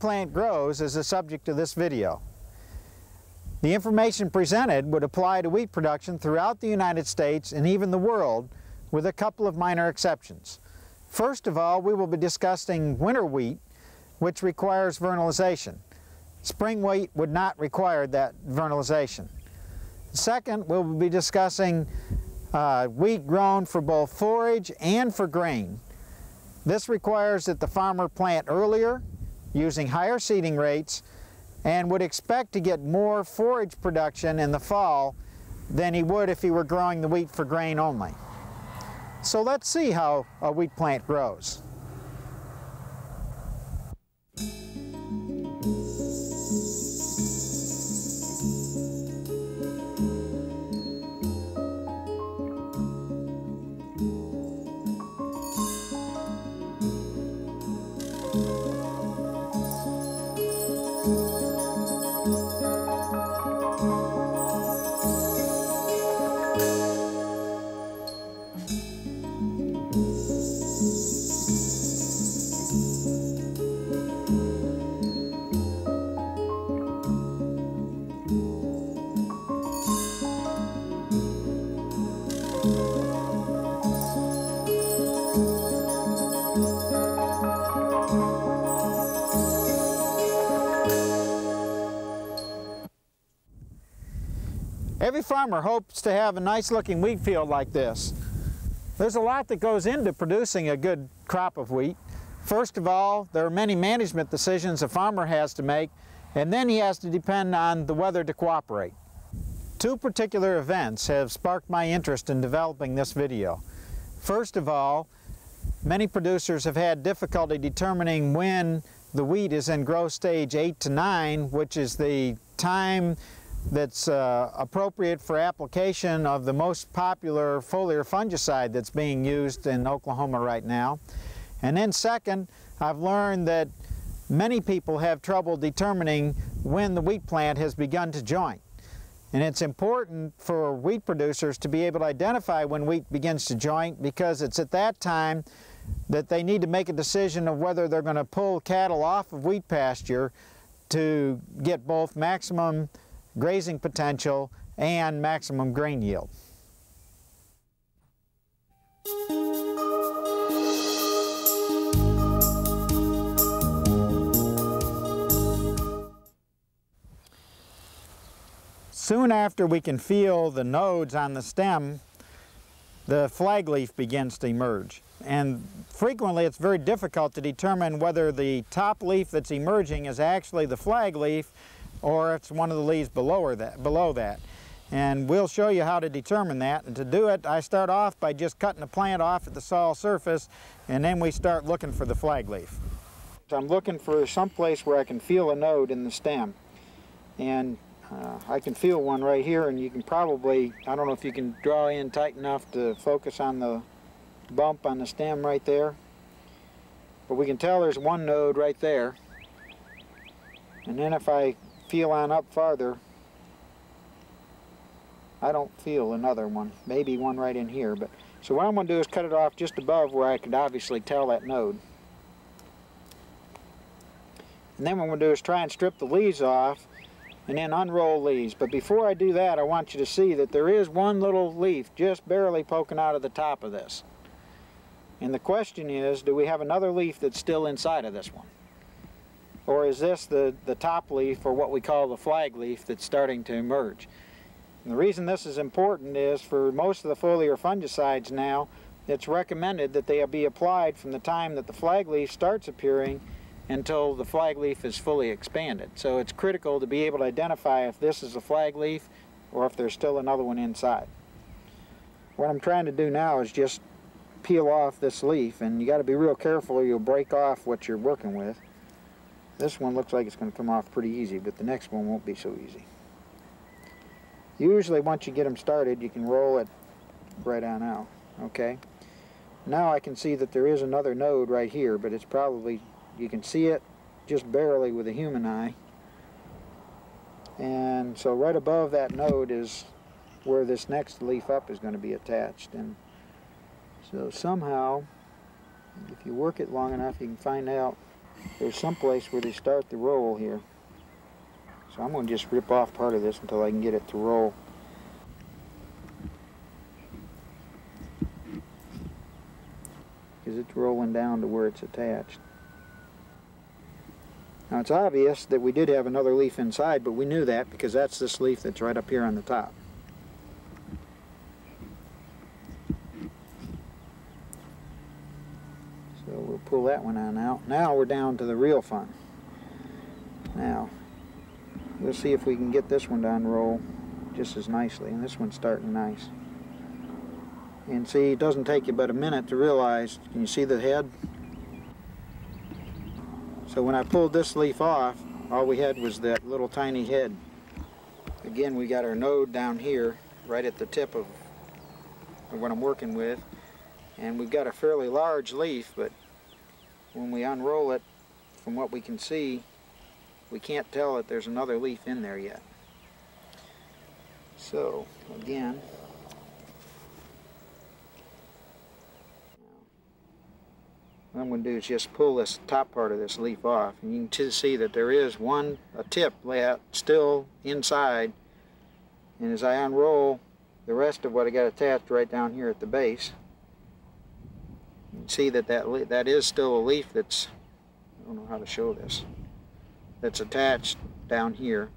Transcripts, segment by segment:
plant grows is the subject of this video. The information presented would apply to wheat production throughout the United States and even the world, with a couple of minor exceptions. First of all, we will be discussing winter wheat, which requires vernalization. Spring wheat would not require that vernalization. Second, we'll be discussing wheat grown for both forage and for grain. This requires that the farmer plant earlier, using higher seeding rates, and would expect to get more forage production in the fall than he would if he were growing the wheat for grain only. So let's see how a wheat plant grows. Every farmer hopes to have a nice looking wheat field like this. There's a lot that goes into producing a good crop of wheat. First of all, there are many management decisions a farmer has to make, and then he has to depend on the weather to cooperate. Two particular events have sparked my interest in developing this video. First of all, many producers have had difficulty determining when the wheat is in growth stage 8 to 9, which is the time that's appropriate for application of the most popular foliar fungicide that's being used in Oklahoma right now. And then second, I've learned that many people have trouble determining when the wheat plant has begun to joint. And it's important for wheat producers to be able to identify when wheat begins to joint, because it's at that time that they need to make a decision of whether they're going to pull cattle off of wheat pasture to get both maximum grazing potential and maximum grain yield. Soon after we can feel the nodes on the stem, the flag leaf begins to emerge. And frequently it's very difficult to determine whether the top leaf that's emerging is actually the flag leaf or it's one of the leaves below that. And we'll show you how to determine that. And to do it, I start off by just cutting the plant off at the soil surface, and then we start looking for the flag leaf. So I'm looking for some place where I can feel a node in the stem. And I can feel one right here, and you can probably, I don't know if you can draw in tight enough to focus on the bump on the stem right there. But we can tell there's one node right there. And then if I feel on up farther, I don't feel another one, maybe one right in here. But so what I'm going to do is cut it off just above where I could obviously tell that node. And then what I'm going to do is try and strip the leaves off and then unroll leaves. But before I do that, I want you to see that there is one little leaf just barely poking out of the top of this. And the question is, do we have another leaf that's still inside of this one? Or is this the top leaf, or what we call the flag leaf, that's starting to emerge? And the reason this is important is for most of the foliar fungicides now, it's recommended that they be applied from the time that the flag leaf starts appearing until the flag leaf is fully expanded. So it's critical to be able to identify if this is a flag leaf or if there's still another one inside. What I'm trying to do now is just peel off this leaf, and you got to be real careful or you'll break off what you're working with. This one looks like it's going to come off pretty easy, but the next one won't be so easy. Usually once you get them started, you can roll it right on out. Okay. Now I can see that there is another node right here, but it's probably, you can see it just barely with a human eye. And so right above that node is where this next leaf up is going to be attached. And so somehow, if you work it long enough, you can find out there's some place where they start the roll here. So I'm going to just rip off part of this until I can get it to roll. Because it's rolling down to where it's attached. Now it's obvious that we did have another leaf inside, but we knew that because that's this leaf that's right up here on the top. So we'll pull that one on out. Now we're down to the real fun. Now, we'll see if we can get this one to unroll just as nicely, and this one's starting nice. And see, it doesn't take you but a minute to realize, can you see the head? So when I pulled this leaf off, all we had was that little tiny head. Again, we got our node down here, right at the tip of what I'm working with. And we've got a fairly large leaf, but when we unroll it, from what we can see, we can't tell that there's another leaf in there yet. So, again, what I'm going to do is just pull this top part of this leaf off, and you can see that there is a tip still inside, and as I unroll the rest of what I got attached right down here at the base, you can see that that is still a leaf that's, I don't know how to show this, that's attached down here.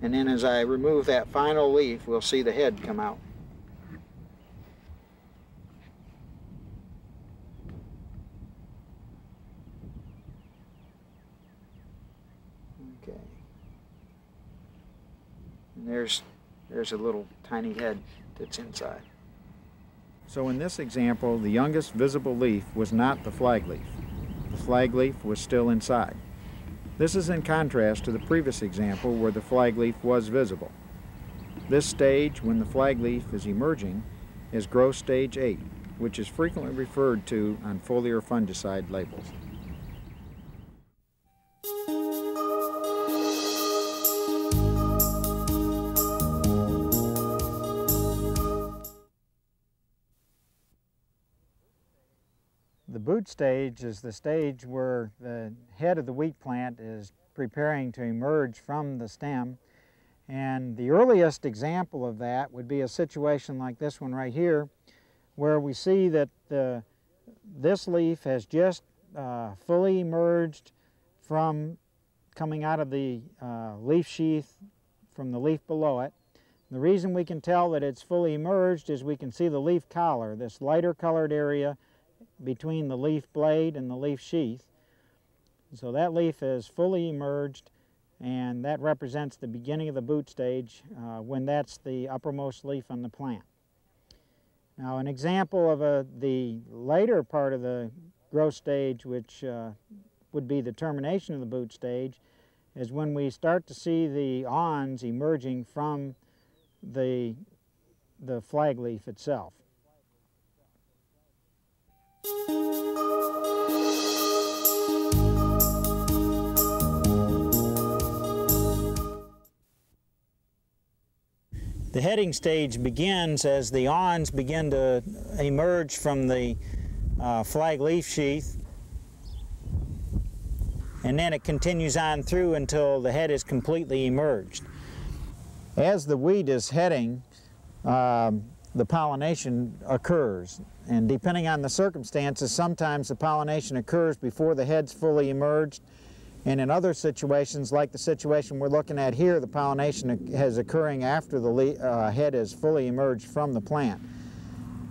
And then as I remove that final leaf, we'll see the head come out. Okay. And there's a little tiny head that's inside. So in this example, the youngest visible leaf was not the flag leaf. The flag leaf was still inside. This is in contrast to the previous example where the flag leaf was visible. This stage, when the flag leaf is emerging, is growth stage 8, which is frequently referred to on foliar fungicide labels. The boot stage is the stage where the head of the wheat plant is preparing to emerge from the stem, and the earliest example of that would be a situation like this one right here, where we see that this leaf has just fully emerged from coming out of the leaf sheath from the leaf below it. The reason we can tell that it's fully emerged is we can see the leaf collar, this lighter colored area between the leaf blade and the leaf sheath. So that leaf is fully emerged, and that represents the beginning of the boot stage when that's the uppermost leaf on the plant. Now an example of the later part of the growth stage, which would be the termination of the boot stage, is when we start to see the awns emerging from the flag leaf itself. The heading stage begins as the awns begin to emerge from the flag leaf sheath, and then it continues on through until the head is completely emerged. As the wheat is heading, the pollination occurs, and depending on the circumstances, sometimes the pollination occurs before the head's fully emerged, and in other situations, like the situation we're looking at here, the pollination is occurring after the head is fully emerged from the plant.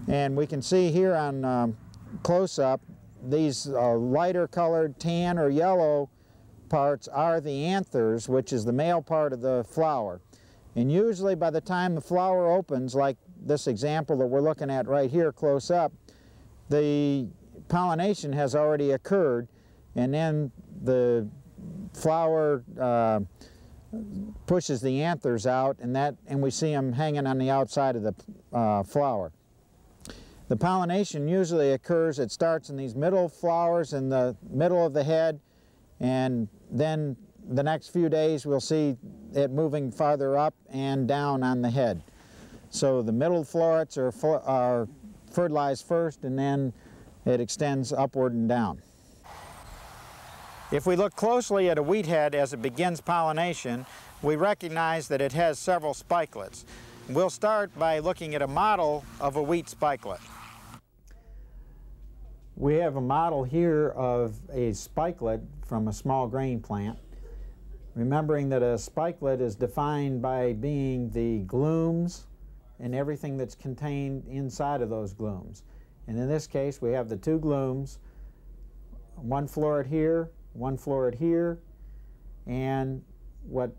And we can see here on close-up, these lighter colored tan or yellow parts are the anthers, which is the male part of the flower. And usually by the time the flower opens, like this example that we're looking at right here close up, the pollination has already occurred, and then the flower pushes the anthers out, and we see them hanging on the outside of the flower. The pollination usually occurs, it starts in these middle flowers in the middle of the head, and then the next few days we'll see it moving farther up and down on the head. So the middle florets are fertilized first, and then it extends upward and down. If we look closely at a wheat head as it begins pollination, we recognize that it has several spikelets. We'll start by looking at a model of a wheat spikelet. We have a model here of a spikelet from a small grain plant. Remembering that a spikelet is defined by being the glooms and everything that's contained inside of those glooms. And in this case, we have the two glooms, one floret here, one floret here, and what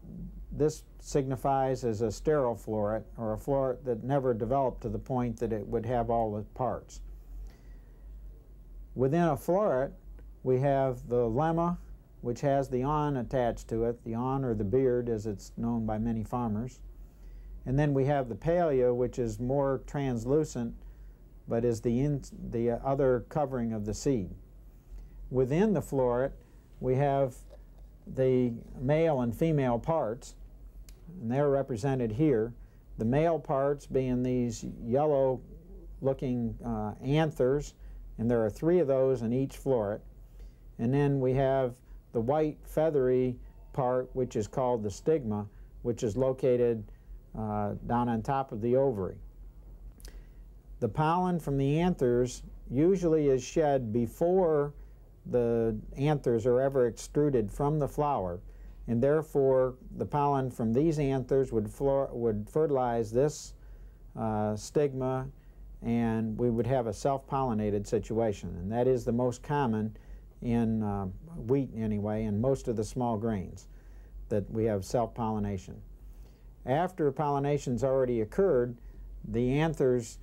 this signifies as a sterile floret, or a floret that never developed to the point that it would have all the parts. Within a floret, we have the lemma, which has the awn attached to it, the awn or the beard as it's known by many farmers. And then we have the palea, which is more translucent, but is the other covering of the seed. Within the floret, we have the male and female parts, and they're represented here. The male parts being these yellow-looking anthers, and there are 3 of those in each floret. And then we have the white feathery part, which is called the stigma, which is located down on top of the ovary. The pollen from the anthers usually is shed before the anthers are ever extruded from the flower, and therefore the pollen from these anthers would fertilize this stigma, and we would have a self-pollinated situation. And that is the most common in wheat anyway, and most of the small grains, that we have self-pollination. After pollination's already occurred, the anthers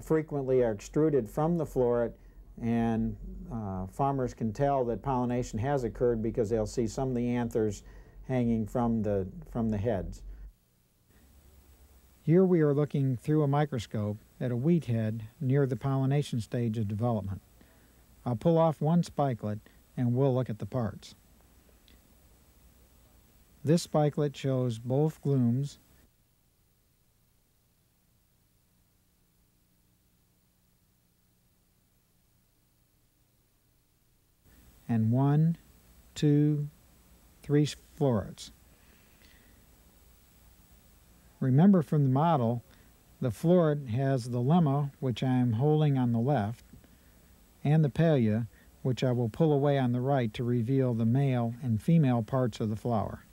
frequently are extruded from the floret, and farmers can tell that pollination has occurred because they'll see some of the anthers hanging from the heads. Here we are looking through a microscope at a wheat head near the pollination stage of development. I'll pull off one spikelet and we'll look at the parts. This spikelet shows both glooms and 1, 2, 3 florets. Remember from the model, the floret has the lemma, which I am holding on the left, and the palea, which I will pull away on the right to reveal the male and female parts of the flower.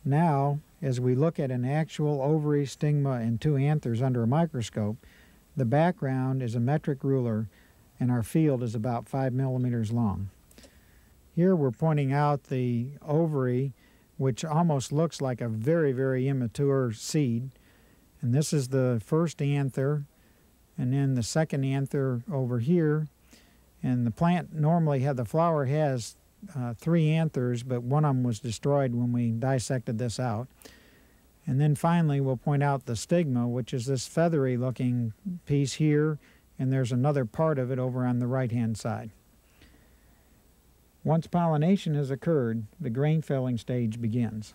Now, as we look at an actual ovary, stigma, and 2 anthers under a microscope, the background is a metric ruler and our field is about 5 millimeters long. Here we're pointing out the ovary, which almost looks like a very, very immature seed. And this is the first anther, and then the second anther over here. And the plant normally the flower has 3 anthers, but one of them was destroyed when we dissected this out. And then finally we'll point out the stigma, which is this feathery looking piece here, and there's another part of it over on the right-hand side. Once pollination has occurred, the grain filling stage begins.